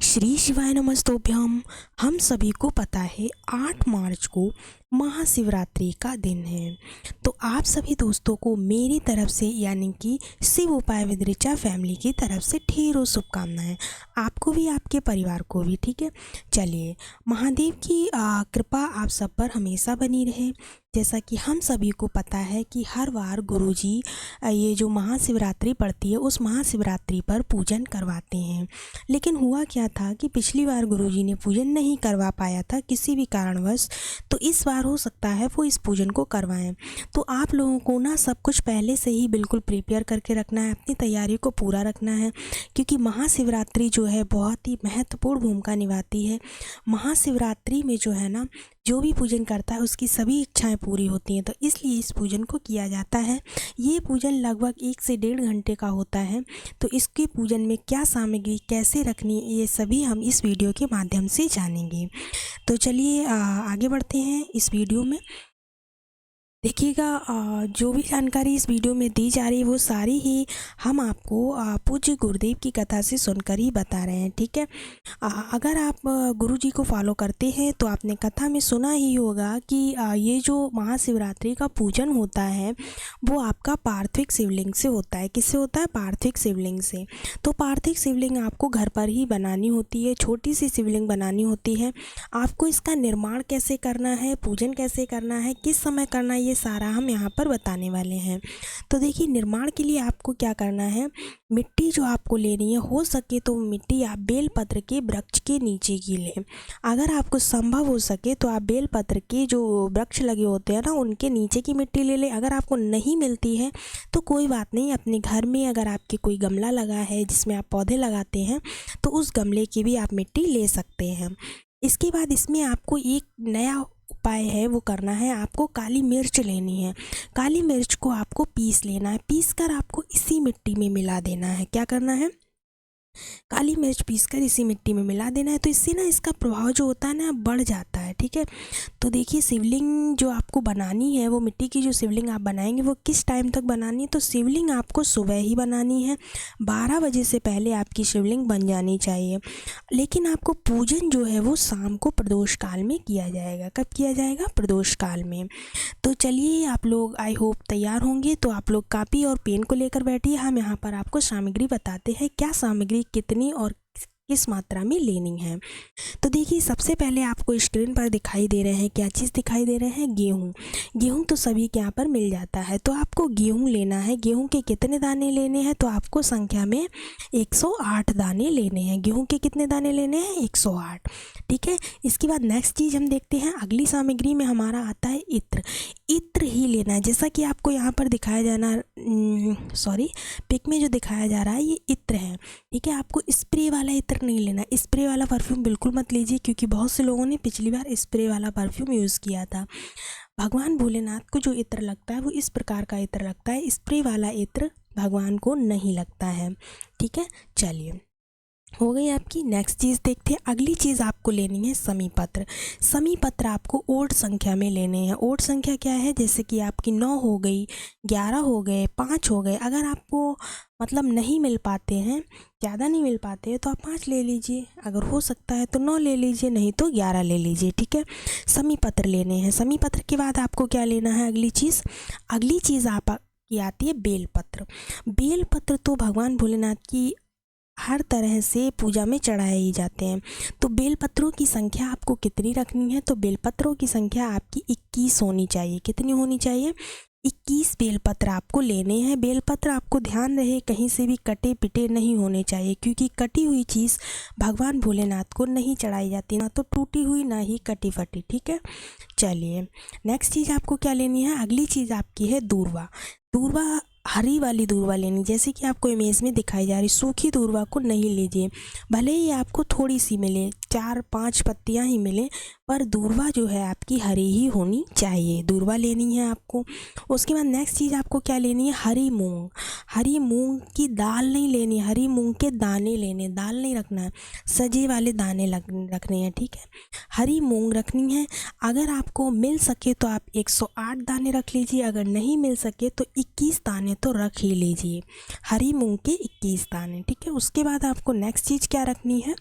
श्री शिवाय नमस्तोभ्यम। हम सभी को पता है 8 मार्च को महाशिवरात्रि का दिन है। तो आप सभी दोस्तों को मेरी तरफ से यानी कि शिव उपाय विद ऋचा फैमिली की तरफ से ढेरों शुभकामनाएं, आपको भी आपके परिवार को भी। ठीक है, चलिए महादेव की कृपा आप सब पर हमेशा बनी रहे। जैसा कि हम सभी को पता है कि हर बार गुरुजी ये जो महाशिवरात्रि पड़ती है उस महाशिवरात्रि पर पूजन करवाते हैं। लेकिन हुआ क्या था कि पिछली बार गुरुजी ने पूजन नहीं करवा पाया था किसी भी कारणवश, तो इस बार हो सकता है वो इस पूजन को करवाएं। तो आप लोगों को ना सब कुछ पहले से ही बिल्कुल प्रिपेयर करके रखना है, अपनी तैयारी को पूरा रखना है, क्योंकि महाशिवरात्रि जो है बहुत ही महत्वपूर्ण भूमिका निभाती है। महाशिवरात्रि में जो है ना, जो भी पूजन करता है उसकी सभी इच्छाएं पूरी होती हैं, तो इसलिए इस पूजन को किया जाता है। ये पूजन लगभग 1 से 1.5 घंटे का होता है। तो इसके पूजन में क्या सामग्री कैसे रखनी है ये सभी हम इस वीडियो के माध्यम से जानेंगे। तो चलिए आगे बढ़ते हैं इस वीडियो में। देखिएगा, जो भी जानकारी इस वीडियो में दी जा रही है वो सारी ही हम आपको पूज्य गुरुदेव की कथा से सुनकर ही बता रहे हैं। ठीक है, अगर आप गुरु जी को फॉलो करते हैं तो आपने कथा में सुना ही होगा कि ये जो महाशिवरात्रि का पूजन होता है वो आपका पार्थिव शिवलिंग से होता है। किससे होता है? पार्थिव शिवलिंग से। तो पार्थिव शिवलिंग आपको घर पर ही बनानी होती है, छोटी सी शिवलिंग बनानी होती है। आपको इसका निर्माण कैसे करना है, पूजन कैसे करना है, किस समय करना है, ये सारा हम यहाँ पर बताने वाले हैं। तो देखिए, निर्माण के लिए आपको क्या करना है, मिट्टी जो आपको लेनी है, हो सके तो मिट्टी आप बेलपत्र के वृक्ष के नीचे की लें। अगर आपको संभव हो सके तो आप बेलपत्र के जो वृक्ष लगे होते हैं ना उनके नीचे की मिट्टी ले लें। अगर आपको नहीं मिलती है तो कोई बात नहीं, अपने घर में अगर आपके कोई गमला लगा है जिसमें आप पौधे लगाते हैं तो उस गमले की भी आप मिट्टी ले सकते हैं। इसके बाद इसमें आपको एक नया उपाय है वो करना है। आपको काली मिर्च लेनी है। काली मिर्च को आपको पीस लेना है, पीस कर आपको इसी मिट्टी में मिला देना है। क्या करना है? काली मिर्च पीसकर इसी मिट्टी में मिला देना है। तो इससे ना इसका प्रभाव जो होता है ना बढ़ जाता है। ठीक है, तो देखिए शिवलिंग जो आपको बनानी है, वो मिट्टी की जो शिवलिंग आप बनाएंगे वो किस टाइम तक बनानी है? तो शिवलिंग आपको सुबह ही बनानी है, 12 बजे से पहले आपकी शिवलिंग बन जानी चाहिए। लेकिन आपको पूजन जो है वो शाम को प्रदोष काल में किया जाएगा। कब किया जाएगा? प्रदोष काल में। तो चलिए, आप लोग आई होप तैयार होंगे। तो आप लोग कापी और पेन को लेकर बैठिए। हम यहाँ पर आपको सामग्री बताते हैं, क्या सामग्री कितनी और किस मात्रा में लेनी है। तो देखिए, सबसे पहले आपको स्क्रीन पर दिखाई दे रहे हैं, क्या चीज़ दिखाई दे रहे हैं? गेहूँ। गेहूँ तो सभी के यहाँ पर मिल जाता है। तो आपको गेहूँ लेना है। गेहूँ के कितने दाने लेने हैं? तो आपको संख्या में 108 दाने लेने हैं। गेहूँ के कितने दाने लेने हैं? 108। ठीक है, इसके बाद नेक्स्ट चीज़ हम देखते हैं। अगली सामग्री में हमारा आता है इत्र। इत्र ही लेना है, जैसा कि आपको यहाँ पर दिखाया जाना पिक में जो दिखाया जा रहा है ये इत्र है। ठीक है, आपको स्प्रे वाला इत्र नहीं लेना। स्प्रे वाला परफ्यूम बिल्कुल मत लीजिए, क्योंकि बहुत से लोगों ने पिछली बार स्प्रे वाला परफ्यूम यूज़ किया था। भगवान भोलेनाथ को जो इत्र लगता है वो इस प्रकार का इत्र लगता है। स्प्रे वाला इत्र भगवान को नहीं लगता है। ठीक है, चलिए हो गई आपकी। नेक्स्ट चीज़ देखते हैं। अगली चीज़ आपको लेनी है समी पत्र। समी पत्र आपको ओड संख्या में लेने हैं। ओड संख्या क्या है? जैसे कि आपकी 9 हो गई, 11 हो गए, 5 हो गए। अगर आपको मतलब नहीं मिल पाते हैं, ज़्यादा नहीं मिल पाते हैं, तो आप 5 ले लीजिए। अगर हो सकता है तो 9 ले लीजिए, नहीं तो 11 ले लीजिए। ठीक है, समी पत्र लेने हैं। समी पत्र के बाद आपको क्या लेना है? अगली चीज़ आप की आती है बेलपत्र। बेलपत्र तो भगवान भोलेनाथ की हर तरह से पूजा में चढ़ाए ही जाते हैं। तो बेलपत्रों की संख्या आपको कितनी रखनी है? तो बेलपत्रों की संख्या आपकी 21 होनी चाहिए। कितनी होनी चाहिए? 21 बेलपत्र आपको लेने हैं। बेलपत्र आपको ध्यान रहे कहीं से भी कटे पिटे नहीं होने चाहिए, क्योंकि कटी हुई चीज़ भगवान भोलेनाथ को नहीं चढ़ाई जाती, ना तो टूटी हुई ना ही कटी फटी। ठीक है, चलिए नेक्स्ट चीज़ आपको क्या लेनी है? अगली चीज़ आपकी है दूर्वा। दूर्वा हरी वाली दूर्वा लेनी, जैसे कि आपको इमेज में दिखाई जा रही। सूखी दूर्वा को नहीं लीजिए, भले ही आपको थोड़ी सी मिले, 4-5 पत्तियां ही मिले, पर दूर्वा जो है आपकी हरी ही होनी चाहिए। दूर्वा लेनी है आपको। उसके बाद नेक्स्ट चीज़ आपको क्या लेनी है? हरी मूंग। हरी मूंग की दाल नहीं लेनी, हरी मूंग के दाने लेने। दाल नहीं रखना है, सजे वाले दाने रखने हैं। ठीक है, हरी मूंग रखनी है। अगर आपको मिल सके तो आप 108 दाने रख लीजिए, अगर नहीं मिल सके तो 21 दाने तो रख ही लीजिए। हरी मूंग के 21 दाने। ठीक है, उसके बाद आपको नेक्स्ट चीज़ क्या रखनी है?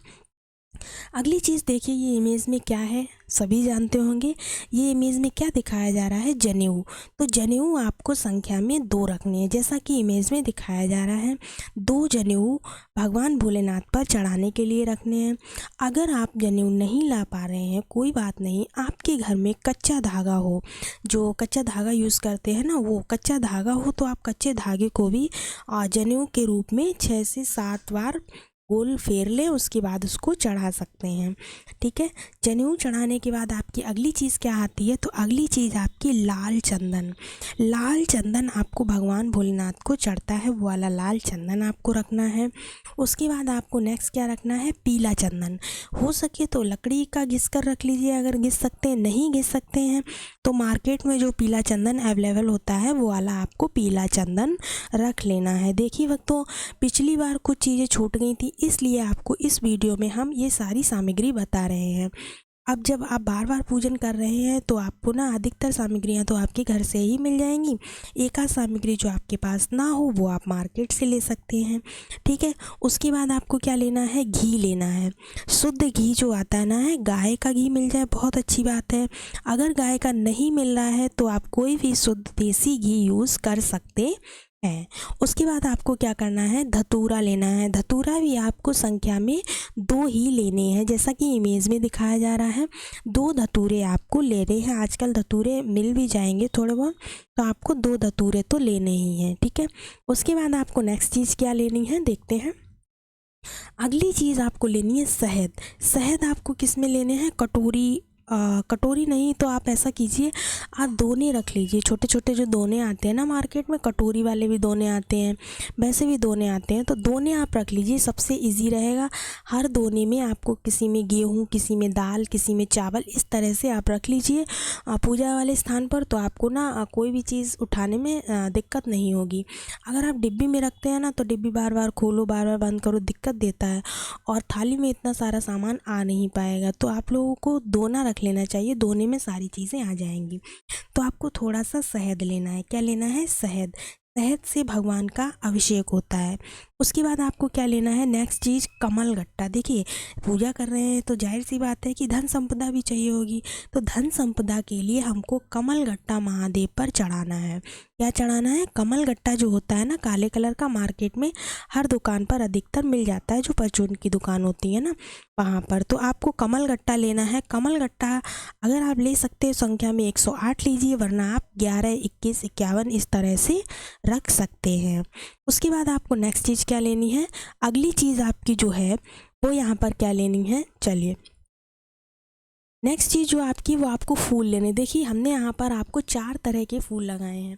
अगली चीज़ देखिए, ये इमेज में क्या है सभी जानते होंगे। ये इमेज में क्या दिखाया जा रहा है, जनेऊ। तो जनेऊ आपको संख्या में 2 रखने हैं, जैसा कि इमेज में दिखाया जा रहा है। 2 जनेऊ भगवान भोलेनाथ पर चढ़ाने के लिए रखने हैं। अगर आप जनेऊ नहीं ला पा रहे हैं, कोई बात नहीं, आपके घर में कच्चा धागा हो, जो कच्चा धागा यूज़ करते हैं ना, वो कच्चा धागा हो तो आप कच्चे धागे को भी जनेऊ के रूप में 6 से 7 बार गोल फेर लें, उसके बाद उसको चढ़ा सकते हैं। ठीक है, जनेऊ चढ़ाने के बाद आपकी अगली चीज़ क्या आती है, तो अगली चीज़ आपकी लाल चंदन। लाल चंदन आपको भगवान भोलेनाथ को चढ़ता है, वो वाला लाल चंदन आपको रखना है। उसके बाद आपको नेक्स्ट क्या रखना है, पीला चंदन। हो सके तो लकड़ी का घिस कर रख लीजिए, अगर घिस सकते हैं, नहीं घिस सकते हैं तो मार्केट में जो पीला चंदन अवेलेबल होता है वो वाला आपको पीला चंदन रख लेना है। देखिए वक्तों, पिछली बार कुछ चीज़ें छूट गई थी, इसलिए आपको इस वीडियो में हम ये सारी सामग्री बता रहे हैं। अब जब आप बार बार पूजन कर रहे हैं तो आपको ना अधिकतर सामग्रियां तो आपके घर से ही मिल जाएंगी। एक आध सामग्री जो आपके पास ना हो वो आप मार्केट से ले सकते हैं। ठीक है, उसके बाद आपको क्या लेना है, घी लेना है। शुद्ध घी जो आता है ना, गाय का घी मिल जाए बहुत अच्छी बात है। अगर गाय का नहीं मिल रहा है तो आप कोई भी शुद्ध देसी घी यूज़ कर सकते है। उसके बाद आपको क्या करना है, धतूरा लेना है। धतूरा भी आपको संख्या में 2 ही लेने हैं, जैसा कि इमेज में दिखाया जा रहा है। 2 धतूरे आपको लेने हैं। आजकल धतूरे मिल भी जाएंगे थोड़े बहुत, तो आपको 2 धतूरे तो लेने ही हैं। ठीक है, उसके बाद आपको नेक्स्ट चीज़ क्या लेनी है, देखते हैं। अगली चीज़ आपको लेनी है शहद। शहद आपको किस में लेने हैं, कटोरी, कटोरी नहीं तो आप ऐसा कीजिए, आप दोने रख लीजिए। छोटे छोटे जो दोने आते हैं ना मार्केट में, कटोरी वाले भी दोने आते हैं, वैसे भी दोने आते हैं, तो दोने आप रख लीजिए, सबसे इजी रहेगा। हर दोने में आपको किसी में गेहूँ, किसी में दाल, किसी में चावल, इस तरह से आप रख लीजिए पूजा वाले स्थान पर, तो आपको ना कोई भी चीज़ उठाने में दिक्कत नहीं होगी। अगर आप डिब्बी में रखते हैं ना, तो डिब्बी बार बार खोलो, बार बार बंद करो, दिक्कत देता है, और थाली में इतना सारा सामान आ नहीं पाएगा। तो आप लोगों को दोना रख लेना चाहिए, दोने में सारी चीज़ें आ जाएंगी। तो आपको थोड़ा सा शहद लेना है। क्या लेना है, शहद। शहद से भगवान का अभिषेक होता है। उसके बाद आपको क्या लेना है, नेक्स्ट चीज़, कमल गट्टा। देखिए पूजा कर रहे हैं तो जाहिर सी बात है कि धन संपदा भी चाहिए होगी, तो धन संपदा के लिए हमको कमल गट्टा महादेव पर चढ़ाना है। क्या चढ़ाना है, कमल गट्टा जो होता है ना काले कलर का, मार्केट में हर दुकान पर अधिकतर मिल जाता है, जो परचून की दुकान होती है ना वहाँ पर। तो आपको कमल गट्टा लेना है। कमल गट्टा अगर आप ले सकते हो संख्या में 108 लीजिए, वरना आप 11, 21, 51 इस तरह से रख सकते हैं। उसके बाद आपको नेक्स्ट चीज़ क्या लेनी है, अगली चीज़ आपकी जो है वो यहाँ पर क्या लेनी है, चलिए नेक्स्ट चीज़ जो आपकी, वो आपको फूल लेने। देखिए हमने यहाँ पर आपको 4 तरह के फूल लगाए हैं।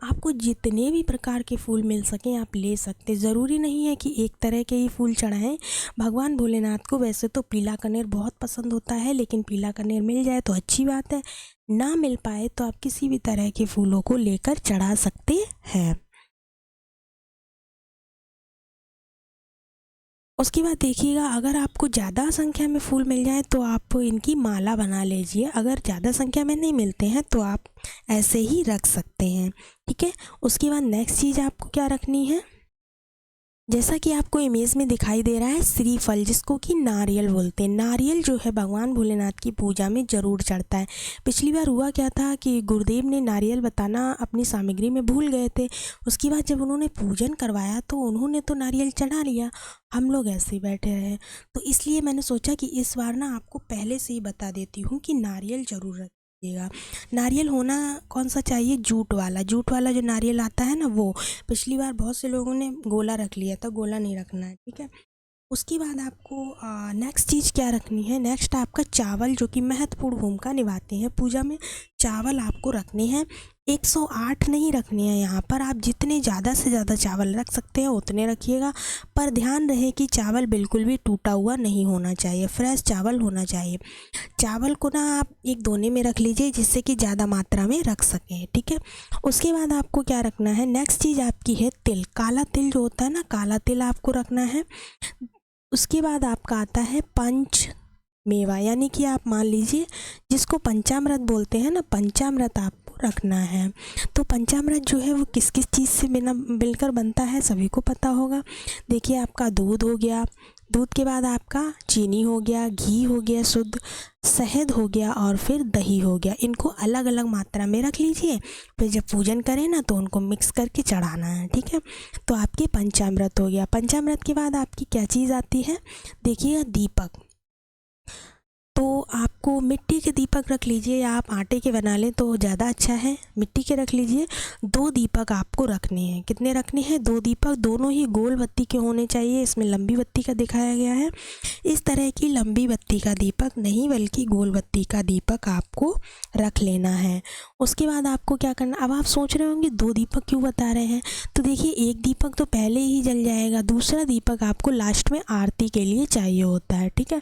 आपको जितने भी प्रकार के फूल मिल सकें आप ले सकते, ज़रूरी नहीं है कि एक तरह के ही फूल चढ़ाएं। भगवान भोलेनाथ को वैसे तो पीला कनेर बहुत पसंद होता है, लेकिन पीला कनेर मिल जाए तो अच्छी बात है, ना मिल पाए तो आप किसी भी तरह के फूलों को लेकर चढ़ा सकते हैं। उसके बाद देखिएगा, अगर आपको ज़्यादा संख्या में फूल मिल जाए तो आप इनकी माला बना लीजिए। अगर ज़्यादा संख्या में नहीं मिलते हैं तो आप ऐसे ही रख सकते हैं। ठीक है, उसके बाद नेक्स्ट चीज़ आपको क्या रखनी है, जैसा कि आपको इमेज में दिखाई दे रहा है, श्रीफल, जिसको कि नारियल बोलते हैं। नारियल जो है भगवान भोलेनाथ की पूजा में ज़रूर चढ़ता है। पिछली बार हुआ क्या था कि गुरुदेव ने नारियल बताना अपनी सामग्री में भूल गए थे। उसके बाद जब उन्होंने पूजन करवाया तो उन्होंने तो नारियल चढ़ा लिया, हम लोग ऐसे ही बैठे रहे। तो इसलिए मैंने सोचा कि इस बार ना आपको पहले से ही बता देती हूँ कि नारियल ज़रूर रखिएगा। नारियल होना कौन सा चाहिए, जूट वाला। जूट वाला जो नारियल आता है ना वो। पिछली बार बहुत से लोगों ने गोला रख लिया था, गोला नहीं रखना है। ठीक है, उसके बाद आपको नेक्स्ट चीज़ क्या रखनी है, नेक्स्ट आपका चावल, जो कि महत्वपूर्ण भूमिका निभाते हैं पूजा में। चावल आपको रखने हैं, 108 नहीं रखने हैं यहाँ पर, आप जितने ज़्यादा से ज़्यादा चावल रख सकते हैं उतने रखिएगा। पर ध्यान रहे कि चावल बिल्कुल भी टूटा हुआ नहीं होना चाहिए, फ्रेश चावल होना चाहिए। चावल को ना आप एक दोने में रख लीजिए, जिससे कि ज़्यादा मात्रा में रख सकें। ठीक है, उसके बाद आपको क्या रखना है, नेक्स्ट चीज़ आपकी है तिल। काला तिल जो होता है ना, काला तिल आपको रखना है। उसके बाद आपका आता है पंच मेवा, यानी कि आप मान लीजिए जिसको पंचामृत बोलते हैं ना, पंचामृत आपको रखना है। तो पंचामृत जो है वो किस किस चीज़ से मिलकर बनता है सभी को पता होगा। देखिए आपका दूध हो गया, दूध के बाद आपका चीनी हो गया, घी हो गया शुद्ध, शहद हो गया और फिर दही हो गया। इनको अलग अलग मात्रा में रख लीजिए। फिर जब पूजन करें ना तो उनको मिक्स करके चढ़ाना है, ठीक है। तो आपके पंचामृत हो गया। पंचामृत के बाद आपकी क्या चीज़ आती है, देखिए दीपक। तो आपको मिट्टी के दीपक रख लीजिए या आप आटे के बना लें तो ज़्यादा अच्छा है। मिट्टी के रख लीजिए। 2 दीपक आपको रखने हैं। कितने रखने हैं, 2 दीपक। दोनों ही गोल बत्ती के होने चाहिए। इसमें लंबी बत्ती का दिखाया गया है। इस तरह की लंबी बत्ती का दीपक नहीं बल्कि गोल बत्ती का दीपक आपको रख लेना है। उसके बाद आपको क्या करना, अब आप सोच रहे होंगे 2 दीपक क्यों बता रहे हैं, तो देखिए एक दीपक तो पहले ही जल जाएगा, दूसरा दीपक आपको लास्ट में आरती के लिए चाहिए होता है, ठीक है।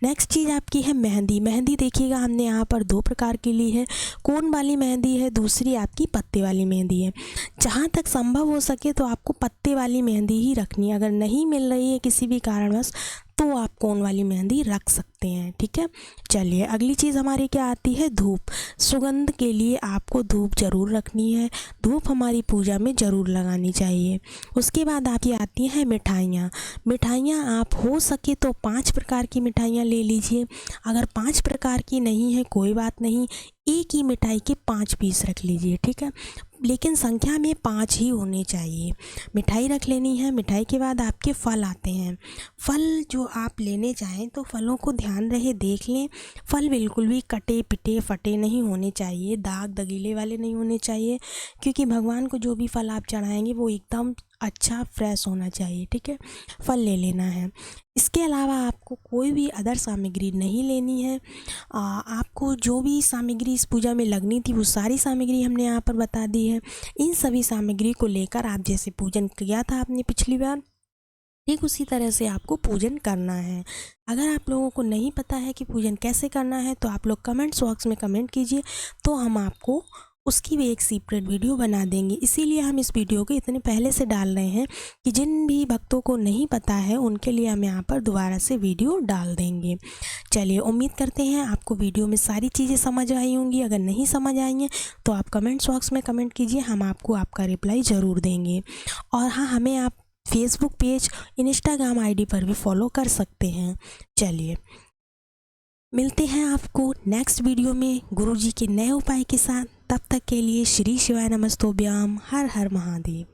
नेक्स्ट चीज़ आपकी है मेहंदी। मेहंदी देखिएगा हमने यहाँ पर 2 प्रकार की ली है। कोन वाली मेहंदी है, दूसरी आपकी पत्ते वाली मेहंदी है। जहाँ तक संभव हो सके तो आपको पत्ते वाली मेहंदी ही रखनी है। अगर नहीं मिल रही है किसी भी कारणवश तो आप कोन वाली मेहंदी रख सकते हैं, ठीक है। चलिए अगली चीज़ हमारी क्या आती है, धूप। सुगंध के लिए आपको धूप ज़रूर रखनी है। धूप हमारी पूजा में ज़रूर लगानी चाहिए। उसके बाद आपकी आती हैं मिठाइयाँ। मिठाइयाँ आप हो सके तो 5 प्रकार की मिठाइयाँ ले लीजिए। अगर 5 प्रकार की नहीं है कोई बात नहीं, एक ही मिठाई के 5 पीस रख लीजिए, ठीक है। लेकिन संख्या में 5 ही होने चाहिए। मिठाई रख लेनी है। मिठाई के बाद आपके फल आते हैं। फल जो आप लेने चाहें तो फलों को ध्यान रहे देख लें। फल बिल्कुल भी कटे पिटे फटे नहीं होने चाहिए, दाग दगीले वाले नहीं होने चाहिए, क्योंकि भगवान को जो भी फल आप चढ़ाएंगे वो एकदम अच्छा फ्रेश होना चाहिए, ठीक है। फल ले लेना है। इसके अलावा आपको कोई भी अदर सामग्री नहीं लेनी है। आपको जो भी सामग्री इस पूजा में लगनी थी वो सारी सामग्री हमने यहाँ पर बता दी है। इन सभी सामग्री को लेकर आप जैसे पूजन किया था आपने पिछली बार, ठीक उसी तरह से आपको पूजन करना है। अगर आप लोगों को नहीं पता है कि पूजन कैसे करना है तो आप लोग कमेंट्स बॉक्स में कमेंट कीजिए, तो हम आपको उसकी भी एक सेपरेट वीडियो बना देंगे। इसीलिए हम इस वीडियो को इतने पहले से डाल रहे हैं कि जिन भी भक्तों को नहीं पता है उनके लिए हम यहाँ पर दोबारा से वीडियो डाल देंगे। चलिए उम्मीद करते हैं आपको वीडियो में सारी चीज़ें समझ आई होंगी। अगर नहीं समझ आई हैं तो आप कमेंट्स बॉक्स में कमेंट कीजिए, हम आपको आपका रिप्लाई ज़रूर देंगे। और हाँ, हमें आप फेसबुक पेज, इंस्टाग्राम आईडी पर भी फॉलो कर सकते हैं। चलिए मिलते हैं आपको नेक्स्ट वीडियो में गुरुजी के नए उपाय के साथ। तब तक के लिए श्री शिवाय नमस्तोभ्याम। हर हर महादेव।